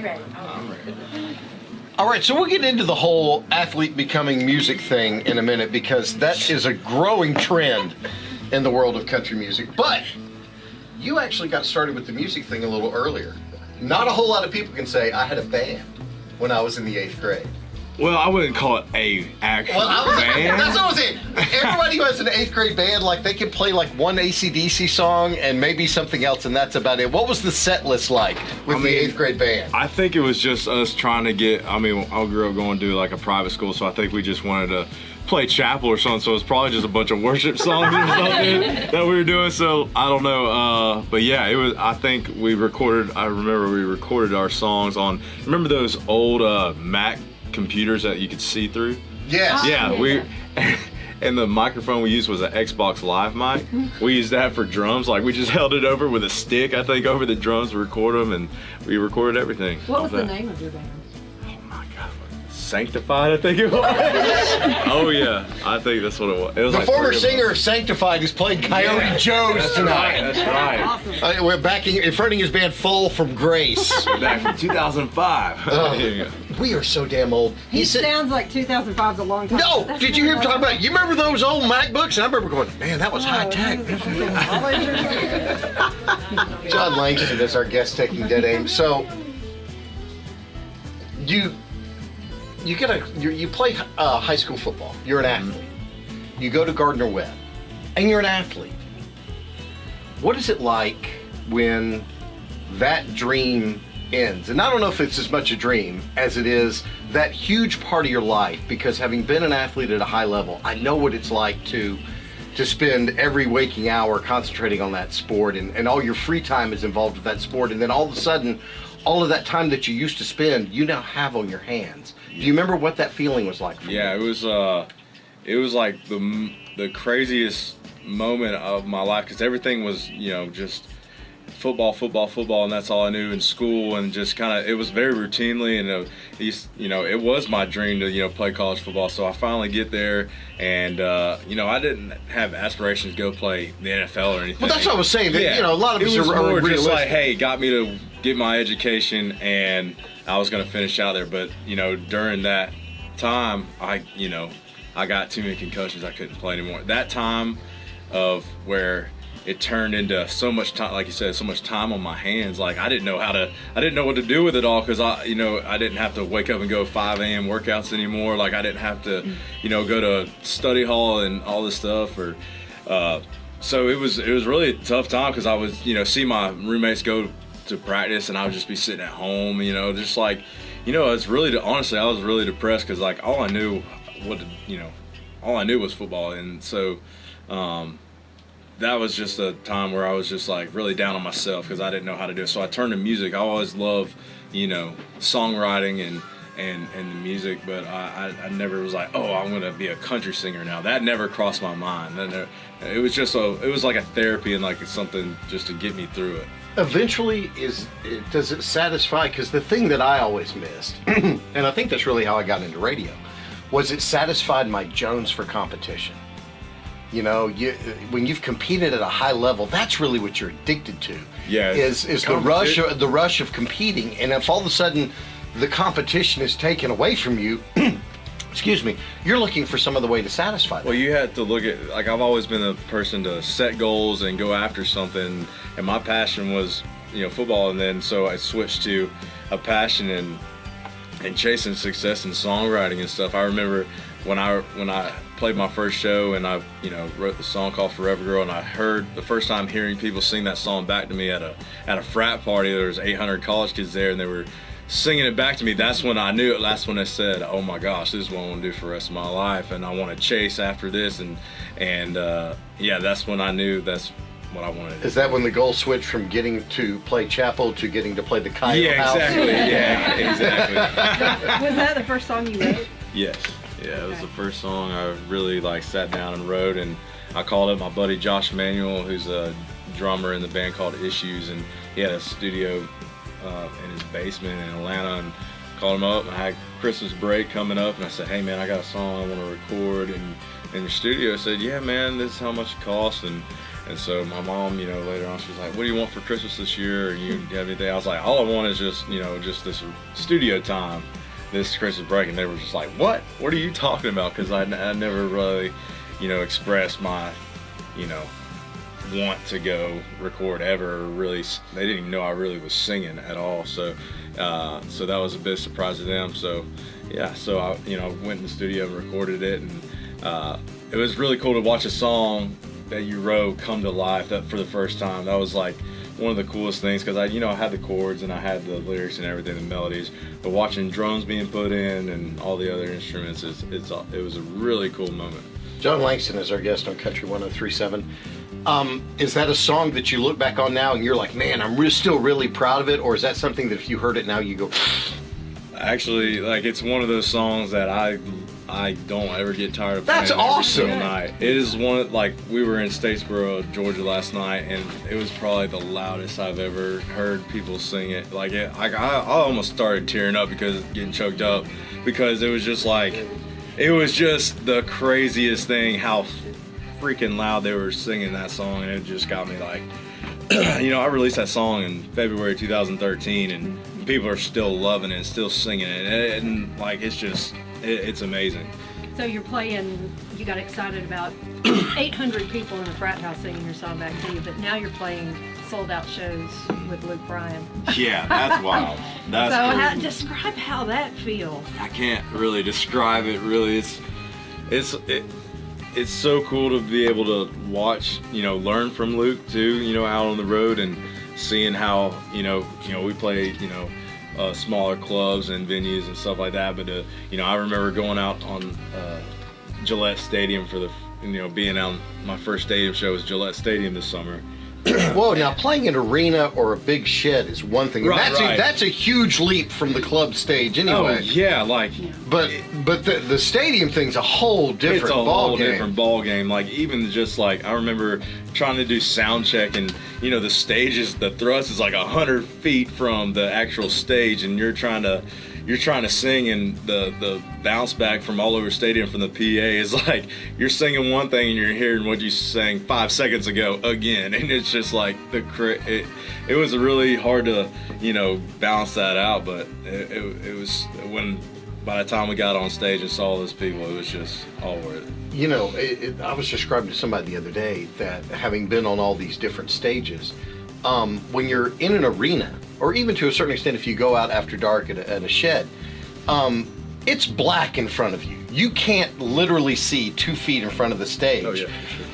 you ready? I'm ready. All right, so we'll get into the whole athlete becoming music thing in a minute because that is a growing trend in the world of country music. But you actually got started with the music thing a little earlier. Not a whole lot of people can say I had a band when I was in the 8th grade. Well, I wouldn't call it a actual band. That's what I was saying. Everybody who has an 8th grade band, like they can play like one AC/DC song and maybe something else, and that's about it. What was the set list like with the 8th grade band? I think it was just us trying to get. I mean, I grew up going to like a private school, so I think we just wanted to play chapel or something. So it's probably just a bunch of worship songs or something that we were doing. So I don't know, but yeah, it was. I think we recorded. I remember we recorded our songs on. Remember those old Mac computers that you could see through? Yes. Yeah, we and the microphone we used was an Xbox Live mic. We used that for drums. Like we just held it over with a stick, I think, over the drums to record them, and we recorded everything. What was the name of your band? Oh my God, Sanctified, I think it was. Oh yeah, I think that's what it was. It was The like former 3 of singer us. of Sanctified is playing Coyote Joe's tonight. That's right. We're backing in front of his band Full from Grace. Back in 2005. There you go. We are so damn old. He sounds like 2005's a long time. No, That's did you hear him really talk about? You remember those old MacBooks? And I remember going, man, that was high tech. Jon Langston is our guest taking dead aim. So you play high school football. You're an athlete. You go to Gardner Webb, and you're an athlete. What is it like when that dream ends? And I don't know if it's as much a dream as it is that huge part of your life, because having been an athlete at a high level, I know what it's like to spend every waking hour concentrating on that sport, and all your free time is involved with that sport, and then all of a sudden, all of that time that you used to spend, you now have on your hands. Do you remember what that feeling was like for you? Yeah, it was like the craziest moment of my life, because everything was, just football, and that's all I knew in school, and just kind of, it was very routinely, and it was my dream to, play college football. So I finally get there, and I didn't have aspirations to go play the NFL or anything. Well, that's what I was saying. That, Yeah. a lot of it us was are more realistic. just like, hey, got me to get my education, and I was going to finish out there. But during that time, I got too many concussions. I couldn't play anymore. That time of where it turned into so much time, like you said, so much time on my hands. Like I didn't know what to do with it all, because I didn't have to wake up and go 5 a.m. workouts anymore. Like I didn't have to, go to study hall and all this stuff. So it was really a tough time, because I was, see my roommates go to practice, and I would just be sitting at home, just like, it's really, honestly, I was really depressed, because like all I knew was football, and so. That was just a time where I was just like really down on myself, because I didn't know how to do it. So I turned to music. I always loved, songwriting and the music, but I never was like, oh, I'm gonna be a country singer now. That never crossed my mind. It was just it was like a therapy, and like something just to get me through it. Eventually, does it satisfy? Because the thing that I always missed, and I think that's really how I got into radio, was it satisfied my Jones for competition. When you've competed at a high level, that's really what you're addicted to. Yeah, is the rush of competing, and if all of a sudden the competition is taken away from you, excuse me, you're looking for some other way to satisfy that. Well, you had to look at, like, I've always been a person to set goals and go after something, and my passion was, football, and then so I switched to a passion and chasing success in songwriting and stuff. I remember when I played my first show, and I wrote the song called Forever Girl, and I heard the first time hearing people sing that song back to me at a frat party. There was 800 college kids there, and they were singing it back to me. That's when I knew it. That's when I said, oh my gosh, this is what I want to do for the rest of my life, and I want to chase after this, and that's when I knew that's what I wanted to do. Is that when the goal switched from getting to play chapel to getting to play the Coyote House? Exactly. Yeah, exactly. Was that the first song you wrote? Yes. Yeah, it was the first song I really sat down and wrote, and I called up my buddy Josh Manuel, who's a drummer in the band called Issues, and he had a studio in his basement in Atlanta, and called him up, and I had Christmas break coming up, and I said, hey man, I got a song I want to record in your studio. I said, yeah man, this is how much it costs, and And so my mom, you know, later on, she was like, "What do you want for Christmas this year? Or you have anything?" I was like, "All I want is just, you know, just this studio time, this Christmas break." And they were just like, "What? What are you talking about?" Because I never really, you know, expressed my, you know, want to go record ever. Really, they didn't even know I really was singing at all. So, so that was a big surprise to them. So, yeah, so I, you know, went in the studio and recorded it, and it was really cool to watch a song that you wrote come to life for the first time. That was like one of the coolest things, because I had the chords and I had the lyrics and everything, the melodies, but watching drums being put in and all the other instruments, it was a really cool moment. Jon Langston is our guest on Country 103.7. Is that a song that you look back on now and you're like, man, I'm still really proud of it? Or is that something that if you heard it now, you go... Actually, like, it's one of those songs that I don't ever get tired of playing. That's awesome. Every single night. It is one, like, we were in Statesboro, Georgia last night, and it was probably the loudest I've ever heard people sing it. Like, I almost started tearing up because getting choked up, because it was just like, it was just the craziest thing how freaking loud they were singing that song, and it just got me like, you know, I released that song in February 2013, and people are still loving it, still singing it, and like, it's just, it's amazing. So you're playing, you got excited about 800 people in the frat house singing your song back to you, but now you're playing sold out shows with Luke Bryan. Yeah, that's wild. That's so describe how that feels. I can't really describe it. Really, it's so cool to be able to watch, you know, learn from Luke too, you know, out on the road, and seeing how, you know, we play, you know, smaller clubs and venues and stuff like that. But you know, I remember going out on Gillette Stadium for the, you know, being on my first stadium show was Gillette Stadium this summer. Whoa, now playing an arena or a big shed is one thing. Right, that's a huge leap from the club stage anyway. Oh, yeah, like... But the stadium thing's a whole different it's a ball whole game. Different ball game. Like, even just like, I remember trying to do sound check, and, you know, the thrust is like 100 feet from the actual stage, and you're trying to sing, and the bounce back from all over the stadium from the PA is like, you're singing one thing and you're hearing what you sang 5 seconds ago again, and it's just like it was really hard to, you know, balance that out. But it was, when by the time we got on stage and saw those people, it was just all worth it. You know, I was describing to somebody the other day that, having been on all these different stages, when you're in an arena, or even to a certain extent if you go out after dark at a shed, it's black in front of you. You can't literally see 2 feet in front of the stage. Oh yeah, for sure.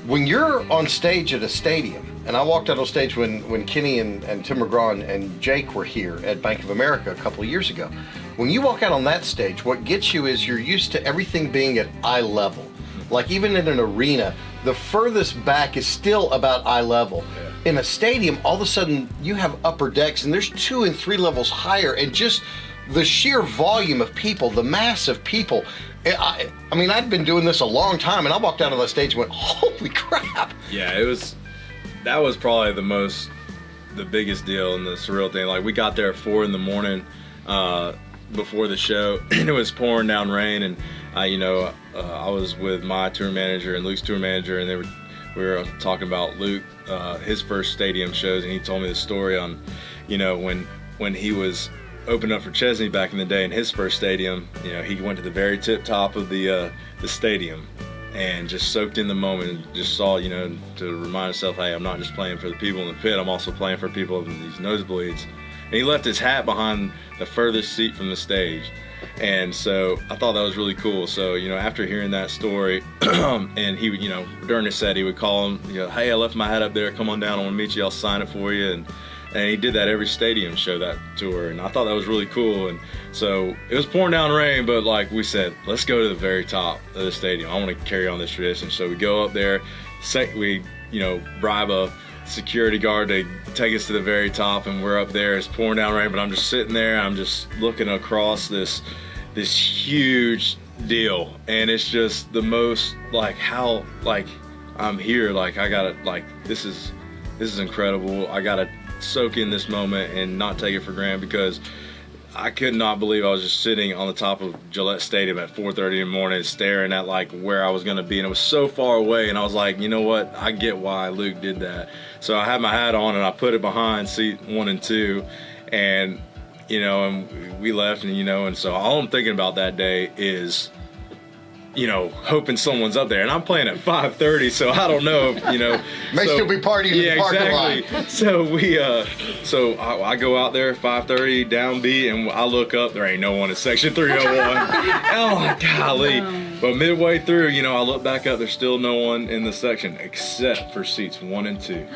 When you're on stage at a stadium, and I walked out on stage when Kenny and Tim McGraw and Jake were here at Bank of America a couple of years ago. When you walk out on that stage, what gets you is you're used to everything being at eye level. Like, even in an arena, the furthest back is still about eye level. Yeah. In a stadium, all of a sudden you have upper decks, and there's 2 and 3 levels higher, and just the sheer volume of people, the mass of people. I mean, I'd been doing this a long time, and I walked out on that stage and went, holy crap. Yeah, that was probably the biggest deal and the surreal thing. Like, we got there at 4 a.m. Before the show, and it was pouring down rain, and I was with my tour manager and Luke's tour manager, and we were talking about Luke, his first stadium shows, and he told me the story on, you know, when he was opened up for Chesney back in the day in his first stadium. You know, he went to the very tip top of the stadium and just soaked in the moment, and just saw, you know, to remind himself, hey, I'm not just playing for the people in the pit, I'm also playing for people in these nosebleeds. And he left his hat behind the furthest seat from the stage. And so I thought that was really cool. So, you know, after hearing that story, and he would, you know, during the set, he would call him, you know, hey, I left my hat up there, come on down, I want to meet you, I'll sign it for you. And he did that every stadium show that tour, and I thought that was really cool. And so it was pouring down rain, but like we said, let's go to the very top of the stadium. I want to carry on this tradition. So we go up there, we, you know, bribe a security guard to take us to the very top, and we're up there. It's pouring down rain, but I'm just sitting there, I'm just looking across this huge deal, and it's just the most, like, how, like, I'm here, like, I gotta, like, this is incredible. I gotta soak in this moment and not take it for granted, because I could not believe I was just sitting on the top of Gillette Stadium at 4:30 in the morning, staring at like where I was going to be, and it was so far away. And I was like, you know what? I get why Luke did that. So I had my hat on and I put it behind seat 1 and 2, and and we left, and so all I'm thinking about that day is, hoping someone's up there, and I'm playing at 5:30, so I don't know, May still be partying in the parking lot. So I go out there 5:30 down B, and I look up, there ain't no one in section 301. Oh my golly! But midway through, I look back up, there's still no one in the section except for seats 1 and 2,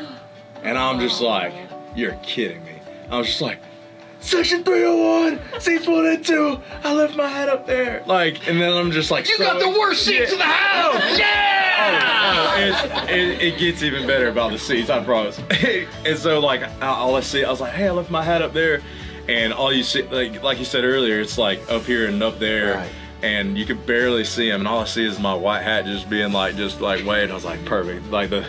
and I'm just like, you're kidding me. I was just like, Section 301, seats 1 and 2. I left my hat up there. And then I'm just like, you got the worst seats in the house. Yeah. It gets even better about the seats, I promise. And so all I see, I was like, hey, I left my hat up there, and all you see, like you said earlier, it's like up here and up there. Right. And you could barely see him, and all I see is my white hat just being waved. I was like, perfect. Like the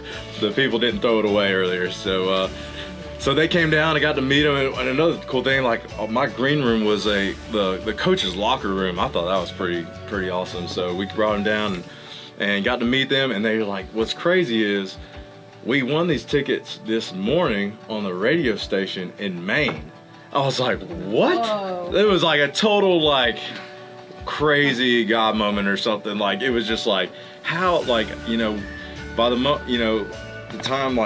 people didn't throw it away earlier, so. So they came down, I got to meet them, and another cool thing, my green room was the coach's locker room. I thought that was pretty awesome. So we brought them down and got to meet them, and they were like, what's crazy is we won these tickets this morning on the radio station in Maine. I was like, what? Whoa. It was like a total crazy God moment or something. It was just how by the time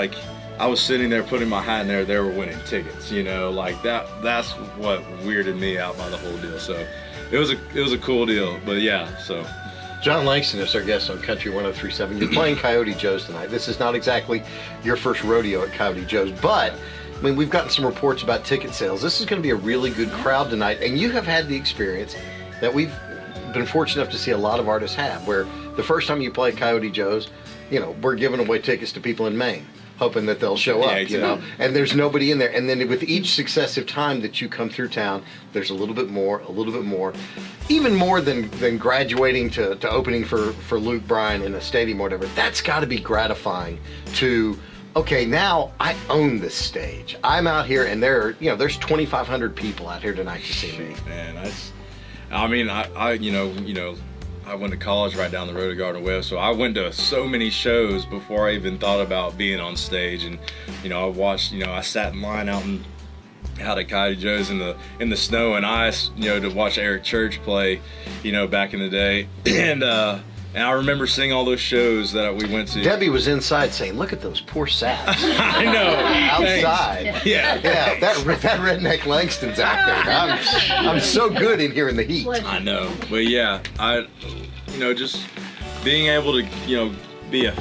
I was sitting there putting my hat in there, they were winning tickets, that's what weirded me out by the whole deal. So it was a cool deal, but yeah, so. Jon Langston is our guest on Country 103.7. You're playing Coyote Joe's tonight. This is not exactly your first rodeo at Coyote Joe's, but we've gotten some reports about ticket sales. This is going to be a really good crowd tonight, and you have had the experience that we've been fortunate enough to see a lot of artists have, where the first time you play Coyote Joe's, we're giving away tickets to people in Maine, hoping that they'll show up, exactly. And there's nobody in there. And then with each successive time that you come through town, there's a little bit more, even more than graduating to opening for Luke Bryan in a stadium or whatever. That's got to be gratifying to, okay, now I own this stage. I'm out here, and there's 2,500 people out here tonight to see me. Man, I went to college right down the road at Gardner Webb, so I went to so many shows before I even thought about being on stage. And I watched, I sat in line out at Coyote Joe's in the snow and ice, to watch Eric Church play, back in the day. And I remember seeing all those shows that we went to. Debbie was inside saying, "Look at those poor saps." I know. Outside. Yeah. That redneck Langston's out there. I'm so good in here in the heat. I know, but yeah, just being able to, be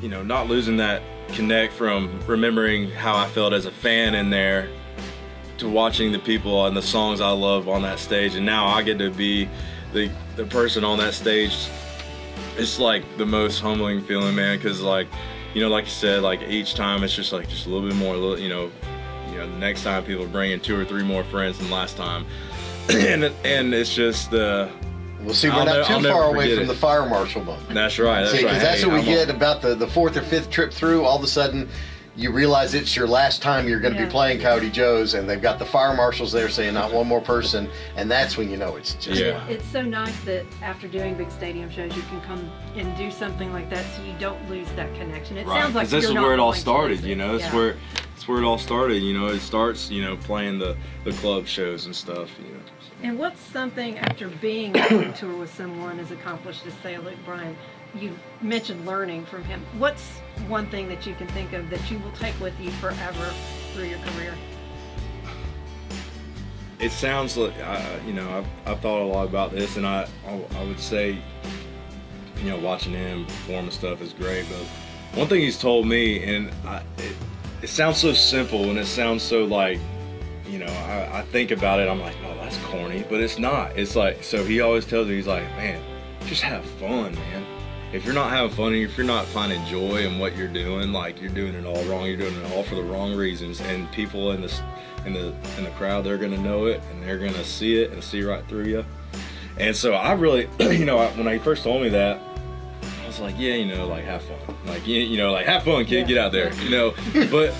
not losing that connect from remembering how I felt as a fan in there to watching the people and the songs I love on that stage, and now I get to be the person on that stage. It's the most humbling feeling, man, because like you said, each time it's just a little bit more, the next time people bring in 2 or 3 more friends than last time, and it's just we'll see, we're not too far away from the fire marshal bump. That's right. Because that's what we get about the 4th or 5th trip through. All of a sudden you realize it's your last time you're going to be playing Coyote Joe's, and they've got the fire marshals there saying not one more person, and that's when you know it's just It's so nice that after doing big stadium shows, you can come and do something like that, so you don't lose that connection. It sounds like this is where it all started. It's where it all started. It starts playing the club shows and stuff. And what's something, after being on tour with someone as accomplished as, say, Luke Bryan, you mentioned learning from him. What's one thing that you can think of that you will take with you forever through your career? It sounds like, I've thought a lot about this, and I would say, watching him perform and stuff is great, but one thing he's told me, and it sounds so simple, and it sounds so I think about it, I'm like, oh, that's corny, but it's not. It's so he always tells me, he's like, man, just have fun, man. If you're not having fun, and if you're not finding joy in what you're doing, you're doing it all wrong. You're doing it all for the wrong reasons, and people in the crowd, they're gonna know it, and they're gonna see it and see right through you. And so I really, when he first told me that, I was like, yeah, have fun, have fun, kid, get out there, But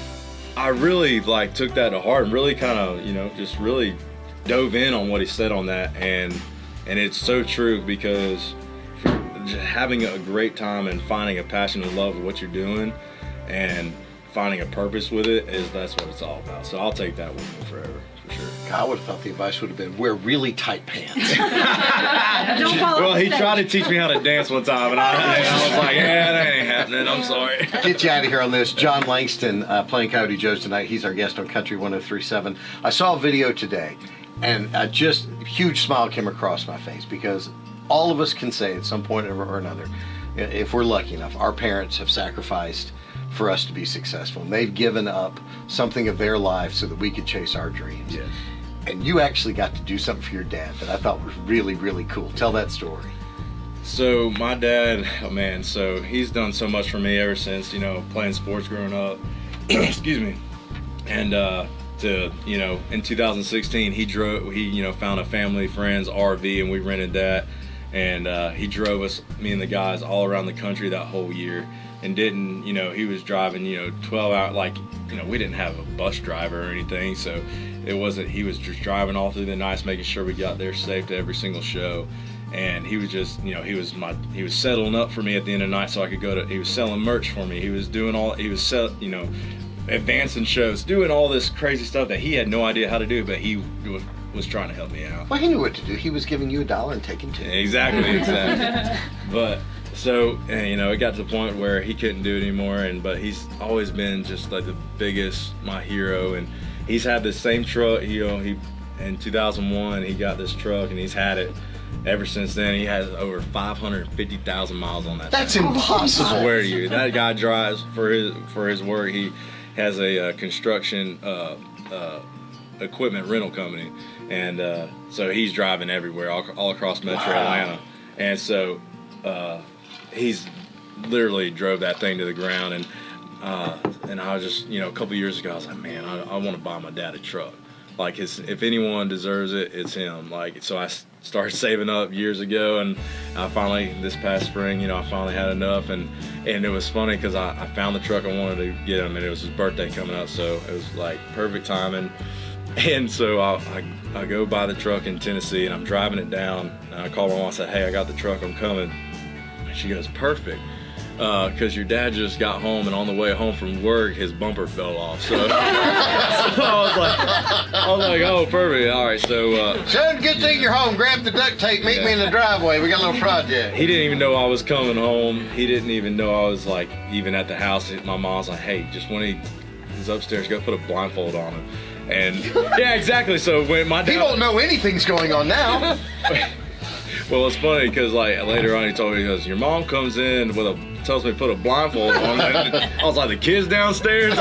I really took that to heart and really kind of, just really dove in on what he said on that, and it's so true, because just having a great time and finding a passion and love of what you're doing and finding a purpose with it, that's what it's all about. So I'll take that with me forever, for sure. God, I would have thought the advice would have been wear really tight pants. Don't fall Well, off he the tried to stage. teach me how to dance one time, and I was like, yeah, that ain't happening. I'm sorry. Get you out of here on this. Jon Langston playing Coyote Joe's tonight. He's our guest on Country 103.7. I saw a video today, and just a huge smile came across my face, because all of us can say at some point or another, if we're lucky enough, our parents have sacrificed for us to be successful. And they've given up something of their life so that we could chase our dreams. Yes. And you actually got to do something for your dad that I thought was really, really cool. Tell that story. So my dad, oh man, so he's done so much for me ever since, you know, playing sports growing up. Excuse me. And in 2016, he found a family friend's RV, and we rented that. And he drove us, me and the guys, all around the country that whole year. And he was driving, 12 hours, we didn't have a bus driver or anything. So he was just driving all through the nights, making sure we got there safe to every single show. And he was just, he was settling up for me at the end of the night so I could he was selling merch for me. He was doing advancing shows, doing all this crazy stuff that he had no idea how to do, but he was trying to help me out. Well, he knew what to do. He was giving you $1 and taking $2. Exactly. But so, it got to the point where he couldn't do it anymore, but he's always been just like the biggest, my hero, and he's had this same truck. In 2001 he got this truck, and he's had it ever since then. He has over 550,000 miles on that. That's thing. impossible. I swear to you, that guy drives for his work. He has a construction equipment rental company, and so he's driving everywhere, all across Metro Atlanta, and so he's literally drove that thing to the ground. And I was just, a couple years ago, I was like, man, I want to buy my dad a truck. Like, if anyone deserves it, it's him. So I started saving up years ago, and I finally, this past spring, I finally had enough. And it was funny because I found the truck I wanted to get him, and it was his birthday coming up, so it was like perfect timing. And so I go buy the truck in Tennessee, and I'm driving it down, and I called my mom and said, hey, I got the truck, I'm coming. And she goes, perfect. Because your dad just got home, and on the way home from work, his bumper fell off. So, I was like, oh, perfect. All right, so. Son, good thing you're home. Grab the duct tape, meet me in the driveway. We got a little project. He didn't even know I was coming home. He didn't even know I was even at the house. My mom's like, hey, just when he's upstairs, go put a blindfold on him. And yeah, exactly. So when my dad, He won't know anything's going on now. well, it's funny because later on he told me, he goes, your mom comes in tells me to put a blindfold on. And I was like, the kids downstairs.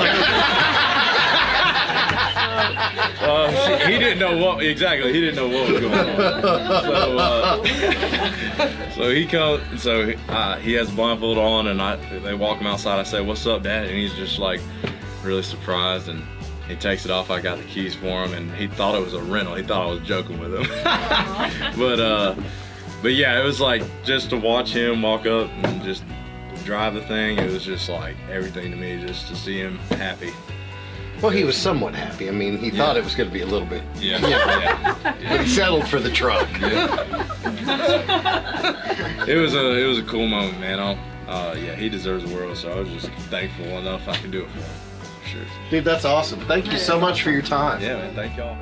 He didn't know what He didn't know what was going on. So he comes. So he has a blindfold on, and they walk him outside. I say, what's up, Dad? And he's just really surprised, and he takes it off. I got the keys for him, and he thought it was a rental. He thought I was joking with him. But yeah, it was just to watch him walk up and just drive the thing. It was just everything to me, just to see him happy. Well, he was somewhat happy. I mean, he thought it was going to be a little bit. Yeah. But he settled for the truck. Yeah. It was a cool moment, man. He deserves the world, so I was just thankful enough I could do it for him. For sure. Dude, that's awesome. Thank you so much for your time. Yeah, man. Thank y'all.